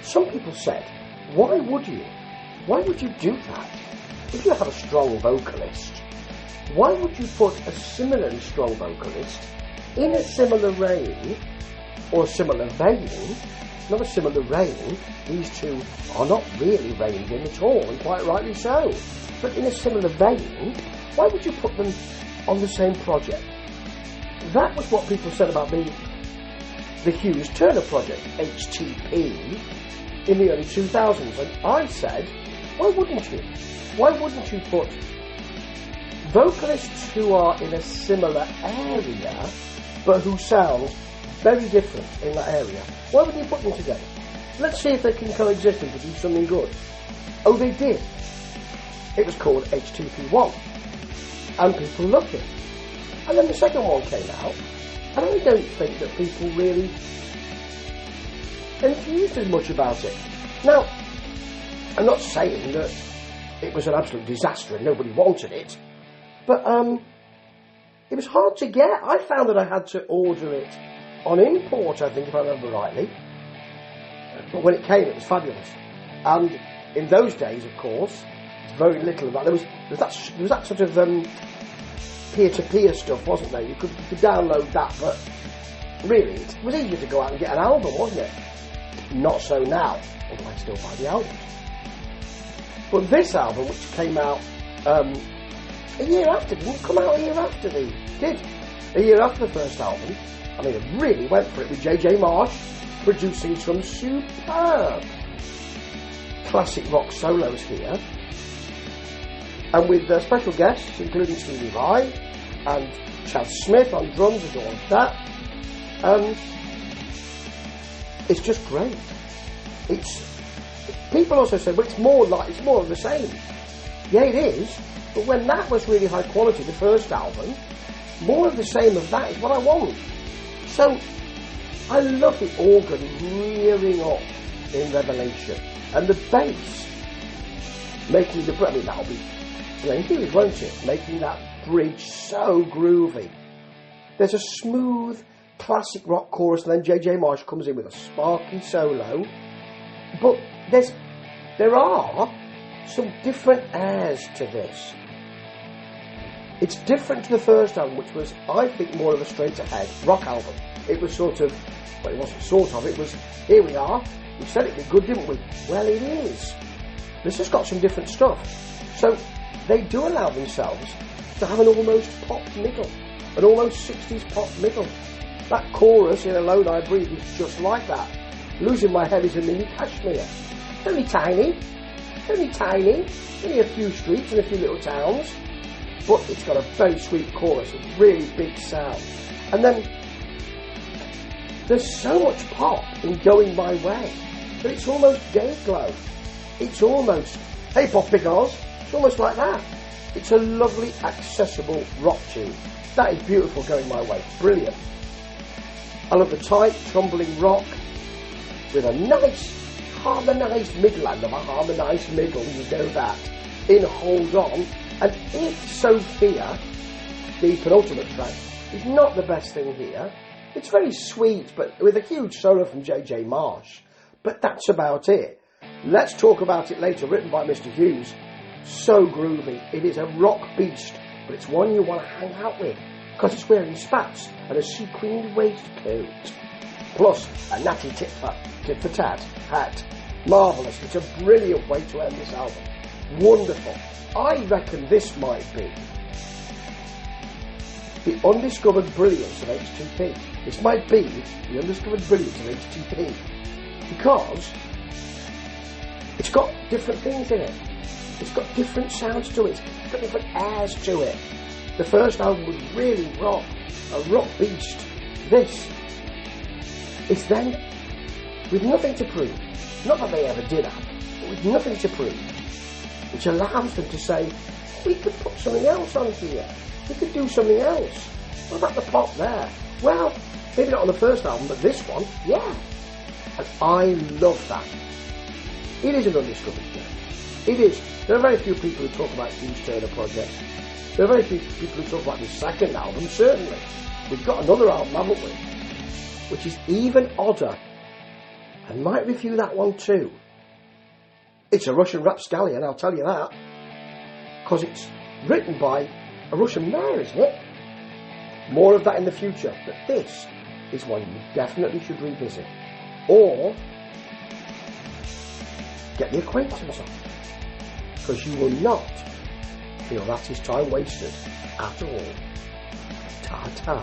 some people said, why would you? Why would you do that? If you have a strong vocalist, why would you put a similarly strong vocalist in a similar reign, or a similar vein, not a similar reign? These two are not really reined in at all, and quite rightly so. But in a similar vein, why would you put them on the same project? That was what people said about the Hughes Turner Project, HTP, in the early 2000s. And I said, why wouldn't you? Why wouldn't you put vocalists who are in a similar area, but who sound very different in that area? Why wouldn't you put them together? Let's see if they can coexist and produce something good. Oh, they did. It was called HTP1, and people loved it. And then the second one came out, and I don't think that people really enthused as much about it. Now, I'm not saying that it was an absolute disaster and nobody wanted it, but it was hard to get. I found that I had to order it on import, I think, if I remember rightly. But when it came, it was fabulous. And in those days, of course, very little of that. There was that sort of peer-to-peer stuff, wasn't there? You could download that, but really, it was easier to go out and get an album, wasn't it? Not so now, although I still buy the albums. But this album, which came out a year after, didn't it come out a year after a year after the first album. I mean, it really went for it with J.J. Marsh producing some superb classic rock solos here, and with special guests including Stevie Vai and Chad Smith on drums and all of that. It's just great. People also say, well, it's more of the same. Yeah, it is. But when that was really high quality, the first album, more of the same of that is what I want. So I love the organ rearing up in Revelation, and the bass making that'll be Glenn Hughes, won't it? Making that bridge so groovy. There's a smooth classic rock chorus, and then J.J. Marsh comes in with a sparky solo. But there are some different airs to this. It's different to the first album, which was, I think, more of a straight-ahead rock album. It was sort of, well, it wasn't sort of, it was, here we are, we said it'd be good, didn't we? Well, it is. This has got some different stuff. So they do allow themselves to have an almost pop middle, an almost 60s pop middle. That chorus in Alone I Breathe is just like that. Losing My Head is a mini Kashmir. It's only tiny, only a few streets and a few little towns, but it's got a very sweet chorus, a really big sound. And then there's so much pop in Going My Way that it's almost Day Glow. It's almost, hey pop because, it's almost like that. It's a lovely, accessible rock tune. That is beautiful, Going My Way. Brilliant. I love the tight, tumbling rock with a nice, harmonised middle. I love a harmonised middle, you know that, in Hold On. And if Sophia, the penultimate track, is not the best thing here, it's very sweet, but with a huge solo from J.J. Marsh. But that's about it. Let's Talk About It Later, written by Mr. Hughes. So groovy. It is a rock beast, but it's one you want to hang out with, because it's wearing spats and a sequined waistcoat. Plus, a natty tit-for-tat hat. Marvellous. It's a brilliant way to end this album. Wonderful. I reckon this might be the undiscovered brilliance of HTP. This might be the undiscovered brilliance of HTP, because it's got different things in it. It's got different sounds to it. It's got different airs to it. The first album was really rock, a rock beast. This is then with nothing to prove. Not that they ever did have, but with nothing to prove, which allows them to say, we could put something else on here. We could do something else. What about the pop there? Well, maybe not on the first album, but this one, yeah. And I love that. It is an undiscovered gem. It is. There are very few people who talk about Hughes Turner Project. There are very few people who talk about the second album, certainly. We've got another album, haven't we? Which is even odder. and might review that one too. It's a Russian rapscallion, I'll tell you that, because it's written by a Russian mayor, isn't it? More of that in the future, but this is one you definitely should revisit, or get the acquaintance on, because you will not feel that is time wasted at all. Ta-ta.